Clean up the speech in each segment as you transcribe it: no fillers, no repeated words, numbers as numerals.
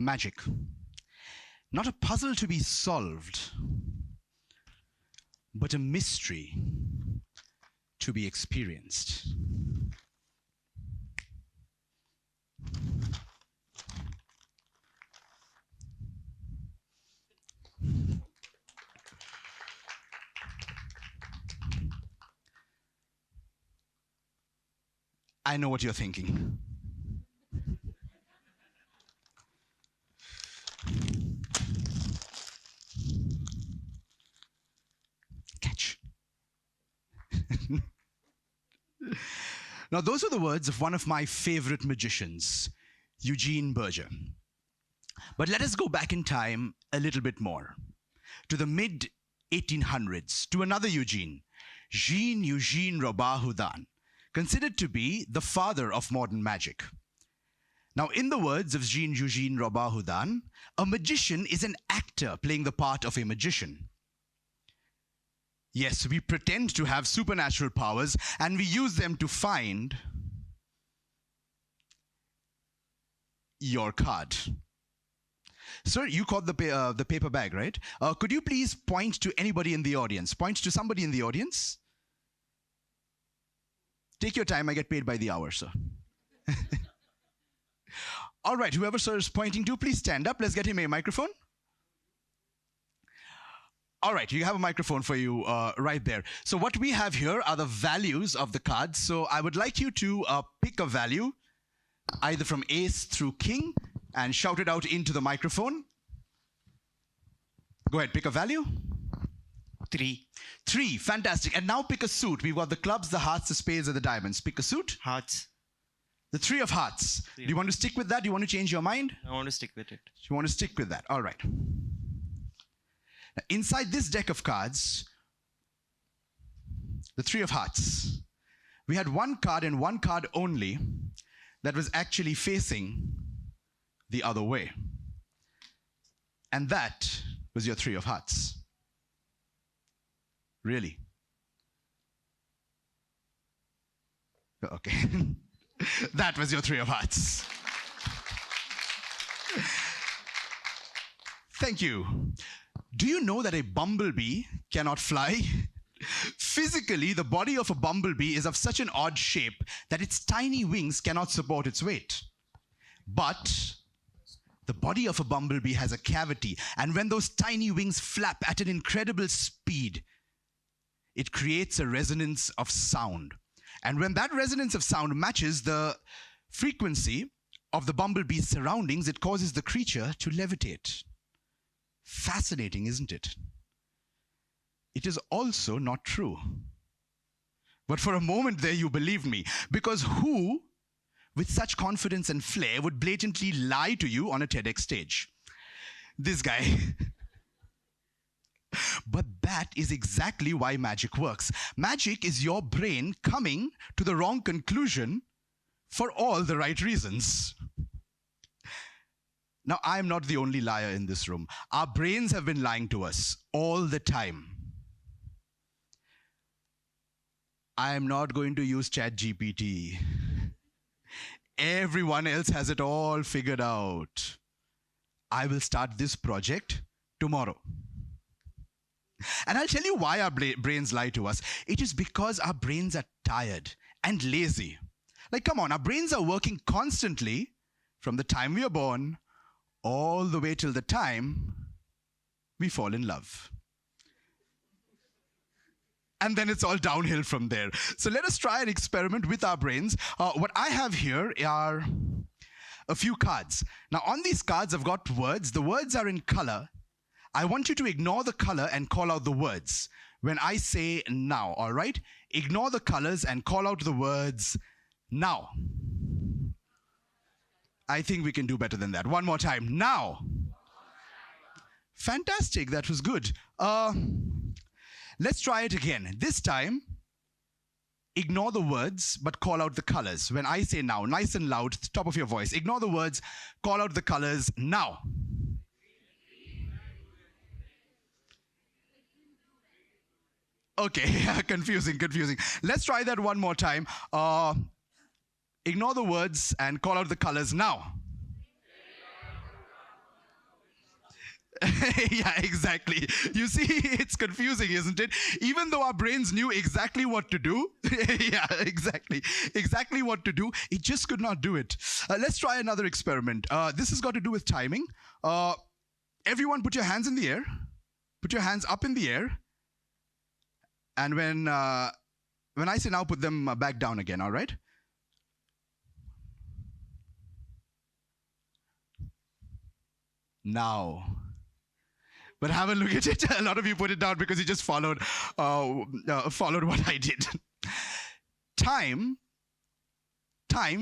magic. Not a puzzle to be solved, but a mystery to be experienced. I know what you're thinking. Catch. Now, those are the words of one of my favorite magicians, Eugene Berger. But let us go back in time a little bit more, to the mid-1800s, to another Eugene, Jean-Eugène Robahudan, considered to be the father of modern magic. Now, in the words of Jean-Eugène Robahudan, a magician is an actor playing the part of a magician. Yes, we pretend to have supernatural powers and we use them to find your card. Sir, you caught the paper bag, right? Could you please point to anybody in the audience? Point to somebody in the audience. Take your time, I get paid by the hour, sir. All right, whoever sir is pointing to, please stand up. Let's get him a microphone. All right, you have a microphone for you right there. So what we have here are the values of the cards. So I would like you to pick a value, either from ace through king, and shout it out into the microphone. Go ahead, pick a value. 3. 3, fantastic. And now pick a suit. We've got the clubs, the hearts, the spades, and the diamonds. Pick a suit. Hearts. The 3 of hearts. Do you want to stick with that? Do you want to change your mind? I want to stick with it. You want to stick with that. All right. Now, inside this deck of cards, the 3 of hearts, we had one card and one card only that was actually facing the other way. And that was your 3 of hearts. Really? Okay. That was your 3 of hearts. Thank you. Do you know that a bumblebee cannot fly? Physically, the body of a bumblebee is of such an odd shape that its tiny wings cannot support its weight. But the body of a bumblebee has a cavity, and when those tiny wings flap at an incredible speed, it creates a resonance of sound. And when that resonance of sound matches the frequency of the bumblebee's surroundings, it causes the creature to levitate. Fascinating, isn't it? It is also not true. But for a moment there you believed me, because who, with such confidence and flair, would blatantly lie to you on a TEDx stage? This guy. But that is exactly why magic works. Magic is your brain coming to the wrong conclusion for all the right reasons. Now, I am not the only liar in this room. Our brains have been lying to us all the time. I am not going to use ChatGPT. Everyone else has it all figured out. I will start this project tomorrow. And I'll tell you why our brains lie to us. It is because our brains are tired and lazy. Like, come on, our brains are working constantly from the time we are born all the way till the time we fall in love. And then it's all downhill from there. So let us try an experiment with our brains. What I have here are a few cards. Now, on these cards, I've got words. The words are in color. I want you to ignore the color and call out the words when I say now, all right? Ignore the colors and call out the words now. I think we can do better than that. One more time. Now. Fantastic. That was good. Let's try it again. This time, ignore the words, but call out the colors. When I say now, nice and loud, top of your voice. Ignore the words, call out the colors now. Okay, confusing. Let's try that one more time. Ignore the words and call out the colors now. Yeah, exactly. You see, it's confusing, isn't it? Even though our brains knew exactly what to do, yeah, exactly what to do, it just could not do it. Let's try another experiment. This has got to do with timing. Everyone put your hands in the air. Put your hands up in the air. And when I say now, put them back down again, all right? Now. But have a look at it. A lot of you put it down because you just followed what I did. Time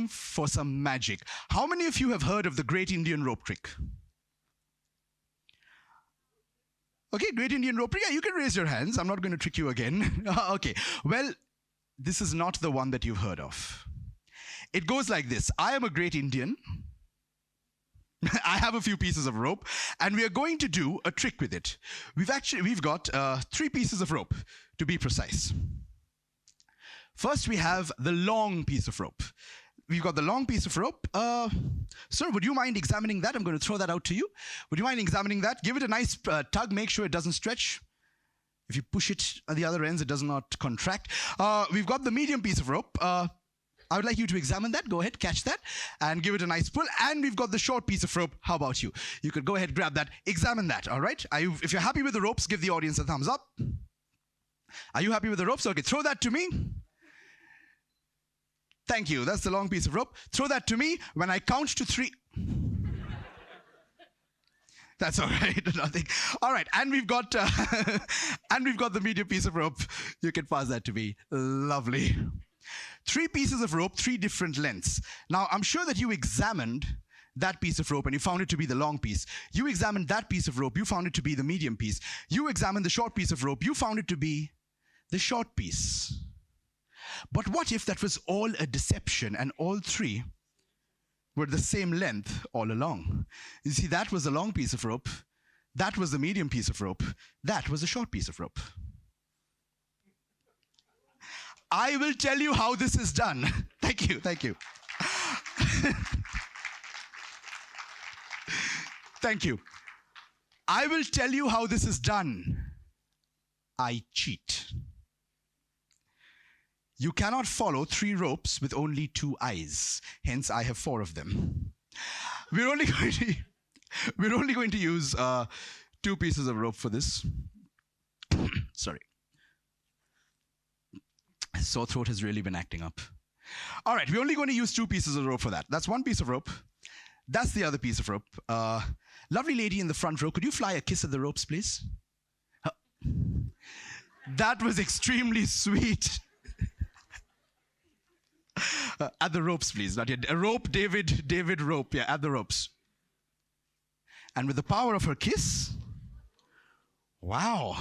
for some magic. How many of you have heard of the Great Indian Rope Trick? Okay, Great Indian Rope Trick. Yeah, you can raise your hands. I'm not going to trick you again. Okay, well, this is not the one that you've heard of. It goes like this. I am a great Indian. I have a few pieces of rope, and we are going to do a trick with it. We've got 3 pieces of rope, to be precise. First, we have the long piece of rope. We've got the long piece of rope. Sir, would you mind examining that? I'm going to throw that out to you. Would you mind examining that? Give it a nice tug. Make sure it doesn't stretch. If you push it at the other ends, it does not contract. We've got the medium piece of rope. I would like you to examine that. Go ahead, catch that, and give it a nice pull. And we've got the short piece of rope. How about you? You could go ahead, grab that, examine that, all right? If you're happy with the ropes, give the audience a thumbs up. Are you happy with the ropes? Okay, throw that to me. Thank you. That's the long piece of rope. Throw that to me. When I count to 3... That's all right. Nothing. All right, and we've got the medium piece of rope. You can pass that to me. Lovely. 3 pieces of rope, 3 different lengths. Now, I'm sure that you examined that piece of rope and you found it to be the long piece. You examined that piece of rope, you found it to be the medium piece. You examined the short piece of rope, you found it to be the short piece. But what if that was all a deception and all 3 were the same length all along? You see, that was the long piece of rope, that was the medium piece of rope, that was the short piece of rope. I will tell you how this is done. Thank you, thank you. Thank you. I will tell you how this is done. I cheat. You cannot follow 3 ropes with only 2 eyes. Hence, I have 4 of them. We're only going to use 2 pieces of rope for this. Sorry. Sore throat has really been acting up. All right, we're only going to use 2 pieces of rope for that. That's 1 piece of rope. That's the other piece of rope. Lovely lady in the front row, could you fly a kiss at the ropes, please? That was extremely sweet. At the ropes, please. Not yet. A rope, David rope. Yeah, at the ropes. And with the power of her kiss, wow.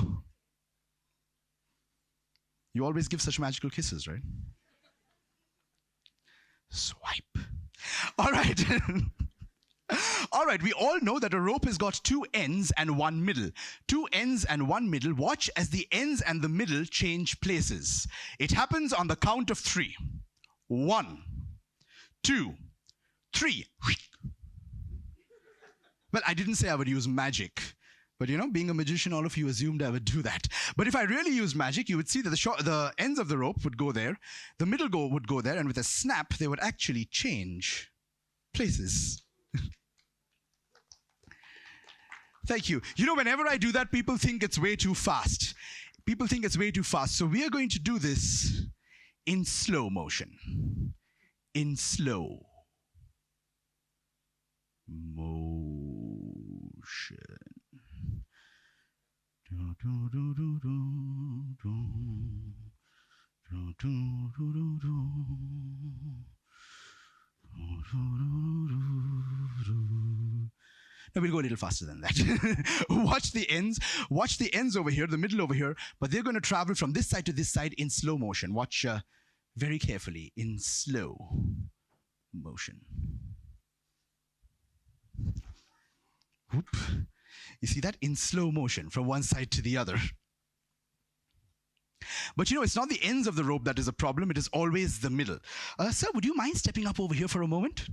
You always give such magical kisses, right? Swipe. All right. All right, we all know that a rope has got 2 ends and 1 middle. 2 ends and 1 middle. Watch as the ends and the middle change places. It happens on the count of 3. 1, 2, 3. Well, I didn't say I would use magic. But, you know, being a magician, all of you assumed I would do that. But if I really use magic, you would see that the ends of the rope would go there, the middle would go there, and with a snap, they would actually change places. Thank you. You know, whenever I do that, people think it's way too fast. People think it's way too fast. So we are going to do this in slow motion. In slow motion. No, we'll go a little faster than that. Watch the ends over here, the middle over here, but they're going to travel from this side to this side in slow motion. Watch very carefully in slow motion. Whoop. You see that? In slow motion from one side to the other. But you know, it's not the ends of the rope that is a problem, it is always the middle. Sir, would you mind stepping up over here for a moment?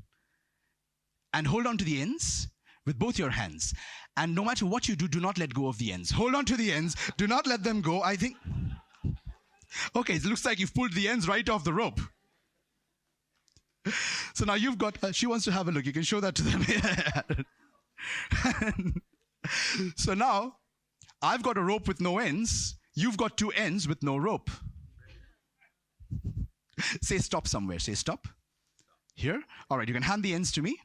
And hold on to the ends. with both your hands. And no matter what you do, do not let go of the ends. Hold on to the ends. Do not let them go. I think... Okay, it looks like you've pulled the ends right off the rope. So now you've got... she wants to have a look. You can show that to them. So now, I've got a rope with no ends. You've got two ends with no rope. Say stop somewhere. Say stop. Here. All right, you can hand the ends to me.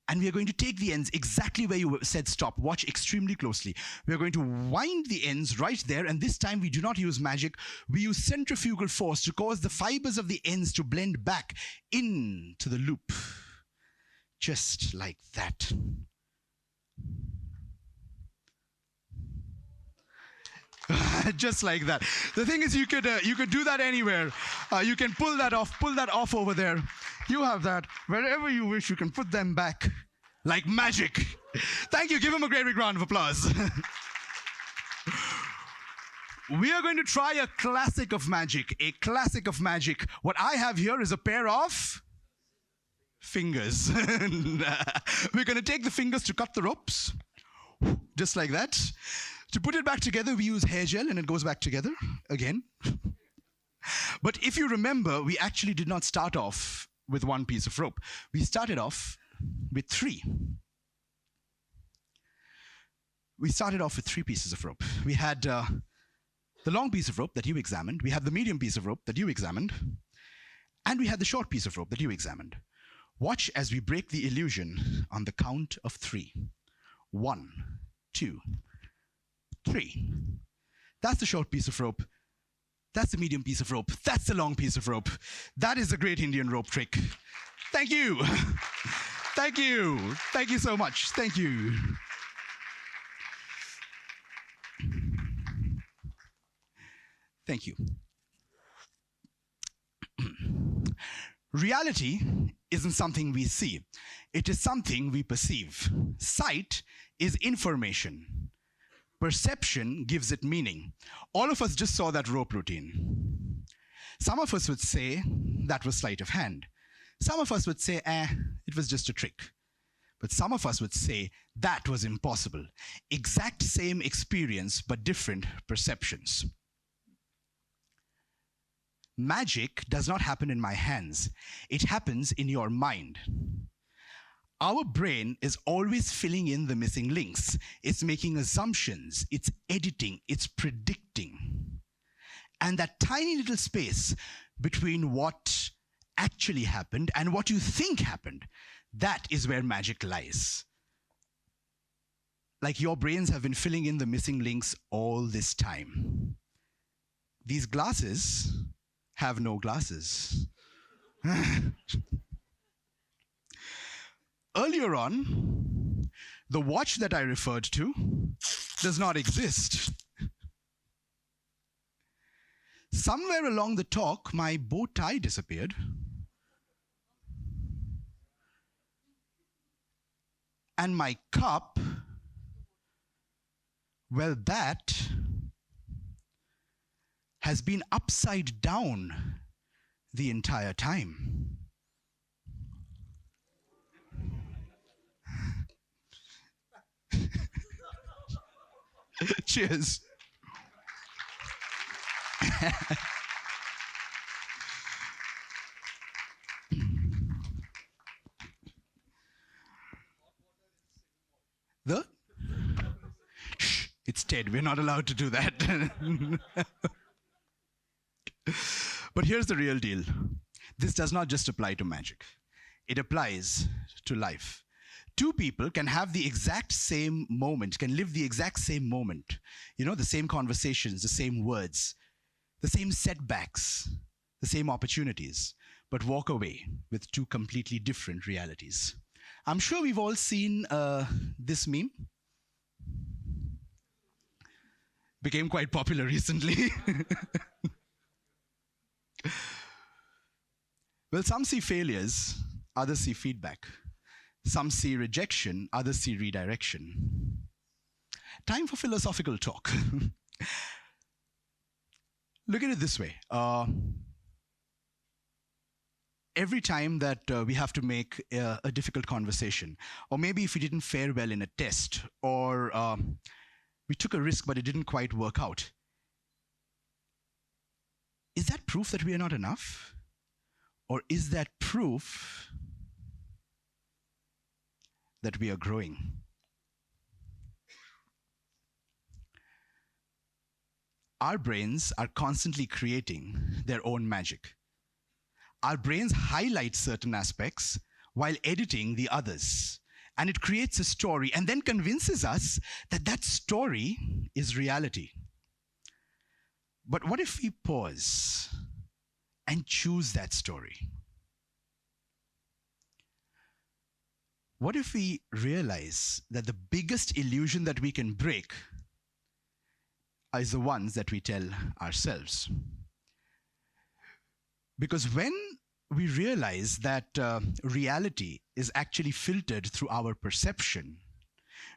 And we are going to take the ends exactly where you said stop. Watch extremely closely. We are going to wind the ends right there. And this time we do not use magic. We use centrifugal force to cause the fibers of the ends to blend back into the loop. Just like that. Just like that. The thing is, you could do that anywhere. You can pull that off over there. You have that. Wherever you wish, you can put them back like magic. Thank you. Give him a great big round of applause. We are going to try a classic of magic. A classic of magic. What I have here is a pair of fingers. We're going to take the fingers to cut the ropes. Just like that. To put it back together, we use hair gel and it goes back together again. But if you remember, we actually did not start off with one piece of rope. We started off with three. We started off with three pieces of rope. We had the long piece of rope that you examined. We had the medium piece of rope that you examined. And we had the short piece of rope that you examined. Watch as we break the illusion on the count of three. 1, 2, 3. That's the short piece of rope. That's the medium piece of rope. That's the long piece of rope. That is a great Indian rope trick. Thank you. Thank you. Thank you so much. Thank you. Thank you. Reality isn't something we see. It is something we perceive. Sight is information. Perception gives it meaning. All of us just saw that rope routine. Some of us would say that was sleight of hand. Some of us would say, it was just a trick. But some of us would say that was impossible. Exact same experience, but different perceptions. Magic does not happen in my hands. It happens in your mind. Our brain is always filling in the missing links. It's making assumptions. It's editing. It's predicting. And that tiny little space between what actually happened and what you think happened, that is where magic lies. Like your brains have been filling in the missing links all this time. These glasses have no glasses. Earlier on, the watch that I referred to does not exist. Somewhere along the talk, my bow tie disappeared. And my cup, well, that has been upside down the entire time. Cheers. Shh, it's TED. We're not allowed to do that. But here's the real deal. This does not just apply to magic. It applies to life. Two people can have the exact same moment, can live the exact same moment. You know, the same conversations, the same words, the same setbacks, the same opportunities, but walk away with two completely different realities. I'm sure we've all seen this meme. Became quite popular recently. Well, some see failures, others see feedback. Some see rejection, others see redirection. Time for philosophical talk. Look at it this way. every time that we have to make a difficult conversation, or maybe if we didn't fare well in a test, or we took a risk but it didn't quite work out, is that proof that we are not enough? Or is that proof that we are growing? Our brains are constantly creating their own magic. Our brains highlight certain aspects while editing the others. And it creates a story and then convinces us that that story is reality. But what if we pause and choose that story? What if we realize that the biggest illusion that we can break is the ones that we tell ourselves? Because when we realize that reality is actually filtered through our perception,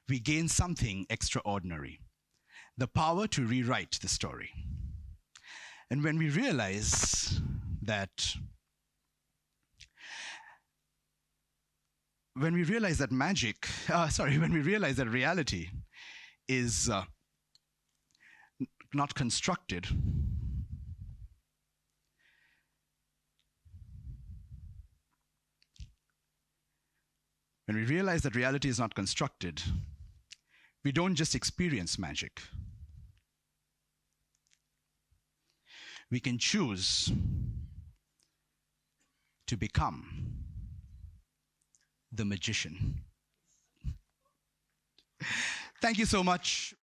we gain something extraordinary: the power to rewrite the story. And when we realize that when we realize that reality is not constructed, we don't just experience magic. We can choose to become the magician. Thank you so much.